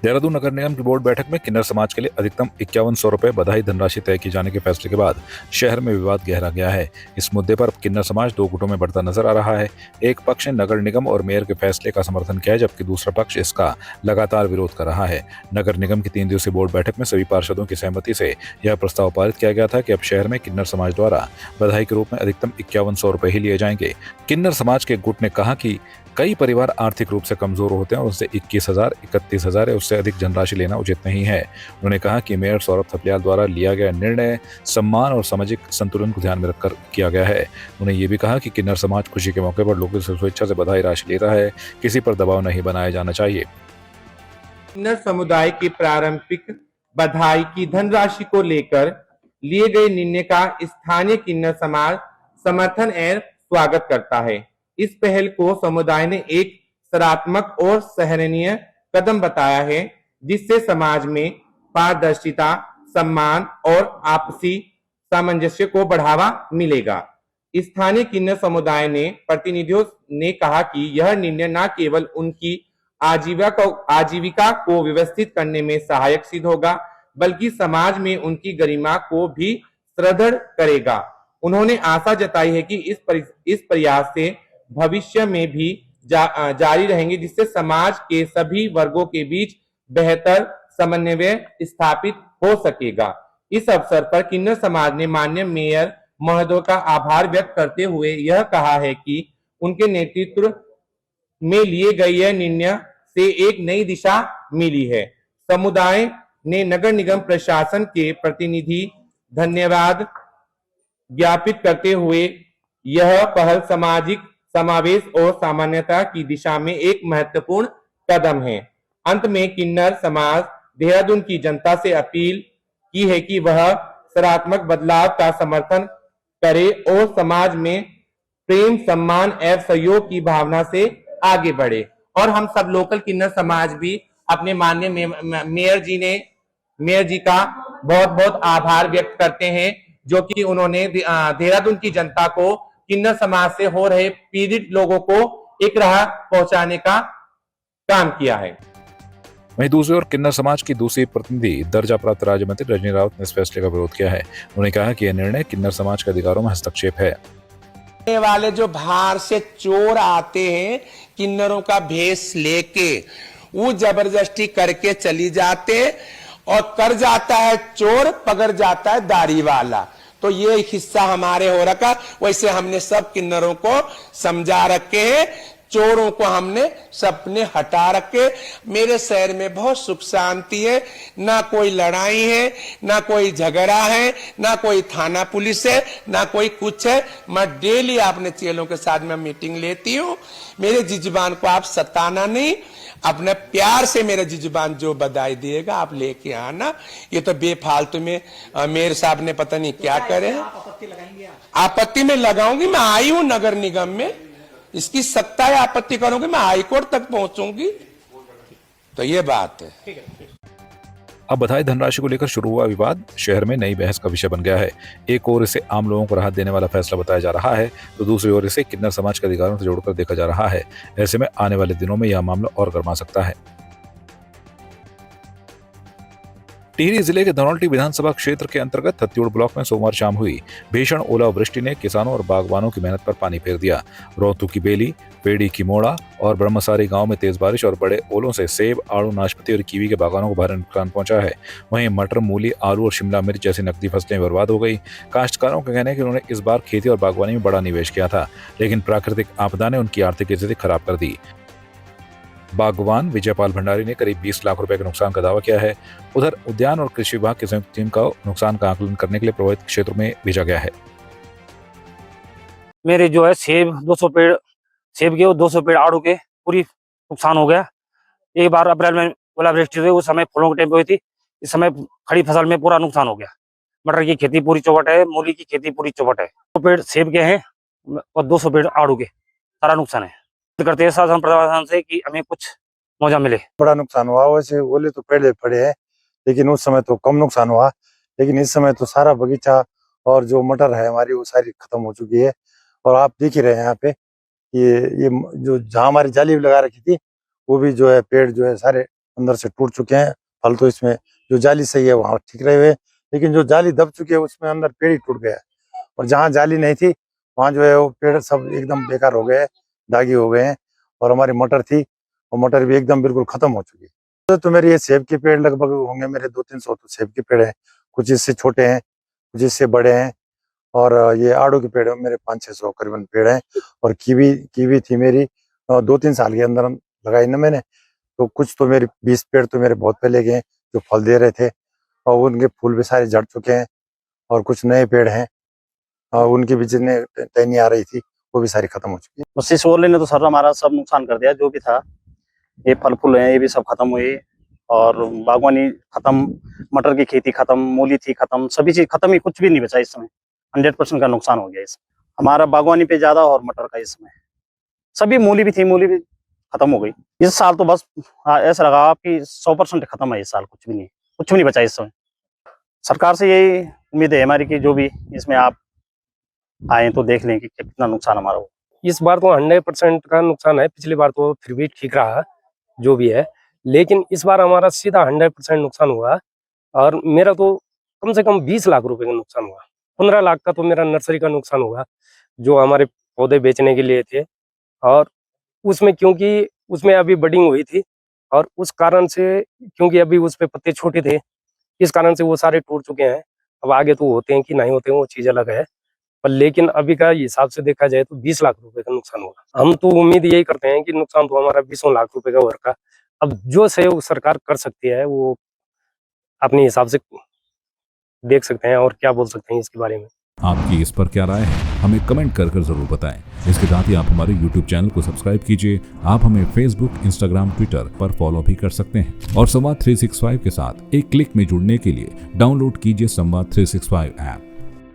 देहरादून नगर निगम की बोर्ड बैठक में किन्नर समाज के लिए अधिकतम 5100 रुपए बधाई धनराशि तय किए जाने के फैसले के बाद शहर में विवाद गहरा गया है। इस मुद्दे पर किन्नर समाज दो गुटों में बढ़ता नजर आ रहा है। एक पक्ष ने नगर निगम और मेयर के फैसले का समर्थन किया है, जबकि दूसरा पक्ष इसका लगातार विरोध कर रहा है। नगर निगम की 3 दिवसीय बोर्ड बैठक में सभी पार्षदों की सहमति से यह प्रस्ताव पारित किया गया था कि अब शहर में किन्नर समाज द्वारा बधाई के रूप में अधिकतम 5100 रुपए ही लिए जाएंगे। किन्नर समाज के गुट ने कहा कि कई परिवार आर्थिक रूप से कमजोर होते हैं और उनसे 21,000, 31,000 या उससे अधिक धनराशि लेना उचित नहीं है। उन्होंने कहा कि मेयर सौरभ थपलियाल द्वारा लिया गया निर्णय सम्मान और सामाजिक संतुलन को ध्यान में रखकर किया गया है। उन्होंने ये भी कहा कि किन्नर समाज खुशी के मौके पर लोगों से स्वेच्छा से बधाई राशि ले रहा है, किसी पर दबाव नहीं बनाया जाना चाहिए। किन्नर समुदाय की प्रारंभिक बधाई की धनराशि को लेकर लिए गए निर्णय का स्थानीय किन्नर समाज समर्थन एवं स्वागत करता है। इस पहल को समुदाय ने एक सकारात्मक और सराहनीय कदम बताया है, जिससे समाज में पारदर्शिता, सम्मान और आपसी सामंजस्य को बढ़ावा मिलेगा। स्थानीय किन्नर समुदाय ने प्रतिनिधियों ने कहा कि यह निर्णय न केवल उनकी आजीविका को व्यवस्थित करने में सहायक सिद्ध होगा, बल्कि समाज में उनकी गरिमा को भी सुदृढ़ करेगा। उन्होंने आशा जताई है कि इस प्रयास से भविष्य में भी जारी रहेंगे, जिससे समाज के सभी वर्गों के बीच बेहतर समन्वय स्थापित हो सकेगा। इस अवसर पर किन्नर समाज ने माननीय मेयर महोदय का आभार व्यक्त करते हुए यह कहा है कि उनके नेतृत्व में लिए गए यह निर्णय से एक नई दिशा मिली है। समुदाय ने नगर निगम प्रशासन के प्रतिनिधि धन्यवाद ज्ञापित करते हुए यह पहल सामाजिक समावेश और सामान्यता की दिशा में एक महत्वपूर्ण कदम है। अंत में किन्नर समाज देहरादून की जनता से अपील की है कि वह सकारात्मक बदलाव का समर्थन करे और समाज में प्रेम, सम्मान एवं सहयोग की भावना से आगे बढ़े। और हम सब लोकल किन्नर समाज भी अपने माननीय मेयर जी का बहुत बहुत आभार व्यक्त करते हैं, जो कि उन्होंने देहरादून की जनता को किन्नर समाज से हो रहे पीड़ित लोगों को एक राह पहुंचाने का काम किया है। वहीं दूसरी ओर किन्नर समाज की दूसरी प्रतिनिधि दर्जा प्राप्त राज्य मंत्री रजनी रावत ने इस फैसले का विरोध किया है। उन्होंने कहा कि यह निर्णय किन्नर समाज के अधिकारों में हस्तक्षेप है। वाले जो बाहर से चोर आते हैं किन्नरों का भेष लेके, वो जबरदस्ती करके चली जाते और कर जाता है चोर, पकड़ जाता है दाढ़ी वाला। तो ये हिस्सा हमारे हो रखा। वैसे हमने सब किन्नरों को समझा रखे हैं, चोरों को हमने सबने हटा रखे। मेरे शहर में बहुत सुख शांति है, ना कोई लड़ाई है, ना कोई झगड़ा है, ना कोई थाना पुलिस है, ना कोई कुछ है। मैं डेली अपने चेलों के साथ में मीटिंग लेती हूँ। मेरे जिजबान को आप सताना नहीं, अपने प्यार से मेरे जिजबान जो बधाई दिएगा आप लेके आना। ये तो बेफालतू में मेयर साहब ने पता नहीं क्या करे। आपत्ति में लगाऊंगी, मैं आई हूं नगर निगम में, इसकी सत्ता है, आपत्ति करूंगी मैं हाईकोर्ट तक पहुंचूंगी। तो ये बात है। अब बधाई धनराशि को लेकर शुरू हुआ विवाद शहर में नई बहस का विषय बन गया है। एक ओर इसे आम लोगों को राहत देने वाला फैसला बताया जा रहा है, तो दूसरी ओर इसे किन्नर समाज के अधिकारों से जोड़कर देखा जा रहा है। ऐसे में आने वाले दिनों में यह मामला और गर्मा सकता है। टिहरी जिले के धनौल्टी विधानसभा क्षेत्र के अंतर्गत थत्यूड़ ब्लॉक में सोमवार शाम हुई भीषण ओलावृष्टि ने किसानों और बागवानों की मेहनत पर पानी फेर दिया। रोहतू की बेली, पेड़ी की मोड़ा और ब्रह्मसारी गांव में तेज बारिश और बड़े ओलों से सेब, आड़ू, नाशपाती और कीवी के बागानों को भारी नुकसान पहुंचा है। वहीं मटर, मूली, आलू और शिमला मिर्च जैसी नकदी फसलें बर्बाद हो गई। काश्तकारों का कहना है कि उन्होंने इस बार खेती और बागवानी में बड़ा निवेश किया था, लेकिन प्राकृतिक आपदा ने उनकी आर्थिक स्थिति खराब कर दी। बागवान विजयपाल भंडारी ने करीब 20 लाख रुपए के नुकसान का दावा किया है। उधर उद्यान और कृषि विभाग की संयुक्त टीम को नुकसान का आकलन करने के लिए प्रभावित क्षेत्रों में भेजा गया है। मेरे जो है सेब 200 पेड़ सेब के और 200 पेड़ आड़ू के पूरी नुकसान हो गया। एक बार अप्रैल में ओलावृष्टि हुई, उस समय फलों के टाइम पे हुई थी। इस समय खड़ी फसल में पूरा नुकसान हो गया। मटर की खेती पूरी चौपट है, मूली की खेती पूरी चौपट है। 200 पेड़ सेब के हैं और 200 पेड़ आड़ू के, सारा नुकसान है। करते हैं शासन प्रशासन से कि हमें कुछ मौजा मिले। बड़ा नुकसान हुआ। वैसे ओले तो पहले पड़े हैं, लेकिन उस समय तो कम नुकसान हुआ, लेकिन इस समय तो सारा बगीचा और जो मटर है हमारी वो सारी खत्म हो चुकी है। और आप देख ही रहे हैं यहाँ पे ये जो जहाँ हमारी जाली लगा रखी थी वो भी जो है पेड़ जो है सारे अंदर से टूट चुके हैं। फल तो इसमें जो जाली सही है वहाँ ठीक रहे हुए, लेकिन जो जाली दब चुकी है उसमें अंदर पेड़ ही टूट गया है। और जहाँ जाली नहीं थी वहाँ जो है वो पेड़ सब एकदम बेकार हो गए, दागी हो गए हैं। और हमारी मटर थी, वो मटर भी एकदम बिल्कुल खत्म हो चुकी है। तो मेरे ये सेब के पेड़ लगभग होंगे मेरे 200-300 तो सेब के पेड़ हैं। कुछ इससे छोटे हैं, कुछ इससे बड़े हैं। और ये आड़ू के पेड़ मेरे 500-600 करीबन पेड़ हैं। और कीवी थी मेरी 2-3 साल के अंदर लगाई ना मैंने। तो कुछ तो मेरे 20 पेड़ तो मेरे बहुत पहले गए जो फल दे रहे थे, और उनके फूल भी सारे झड़ चुके हैं। और कुछ नए पेड़ हैं और उनकी भी जितने टहनी आ रही थी वो भी सारी खत्म हो चुकी है। उससे शोरले ने तो सर हमारा सब नुकसान कर दिया जो भी था। ये फल फूल है ये भी सब खत्म हुए, और बागवानी खत्म, मटर की खेती खत्म, मूली थी खत्म, सभी चीज खत्म ही, कुछ भी नहीं बचा इस समय। 100% का नुकसान हो गया इसमें हमारा बागवानी पे ज्यादा और मटर का इसमें। सभी मूली भी थी, मूली भी खत्म हो गई इस साल। तो बस ऐसा लगा आपकी 100% खत्म है इस साल, कुछ भी नहीं बचा इस समय। सरकार से यही उम्मीद है हमारी कि जो भी इसमें आप आए तो देख लें कि कितना नुकसान हमारा हो। इस बार तो 100% का नुकसान है। पिछली बार तो फिर भी ठीक रहा जो भी है, लेकिन इस बार हमारा सीधा 100% नुकसान हुआ। और मेरा तो कम से कम 20 लाख रुपए का नुकसान हुआ। 15 लाख का तो मेरा नर्सरी का नुकसान हुआ जो हमारे पौधे बेचने के लिए थे। और उसमें क्योंकि उसमें अभी बडिंग हुई थी और उस कारण से, क्योंकि अभी उस पे पत्ते छोटे थे, इस कारण से वो सारे टूट चुके हैं। अब आगे तो होते हैं कि नहीं होते हैं वो चीज अलग है, पर लेकिन अभी का हिसाब से देखा जाए तो 20 लाख रुपए का नुकसान होगा। हम तो उम्मीद यही करते हैं कि नुकसान तो हमारा 20 लाख रुपए का होगा। अब जो सहयोग सरकार कर सकती है वो अपने हिसाब से देख सकते हैं, और क्या बोल सकते हैं इसके बारे में। आपकी इस पर क्या राय है, हमें कमेंट कर जरूर बताएं। इसके साथ ही आप हमारे YouTube चैनल को सब्सक्राइब कीजिए। आप हमें Facebook, Instagram, Twitter पर फॉलो भी कर सकते हैं। और संवाद 365 के साथ एक क्लिक में जुड़ने के लिए डाउनलोड कीजिए संवाद 365 ऐप।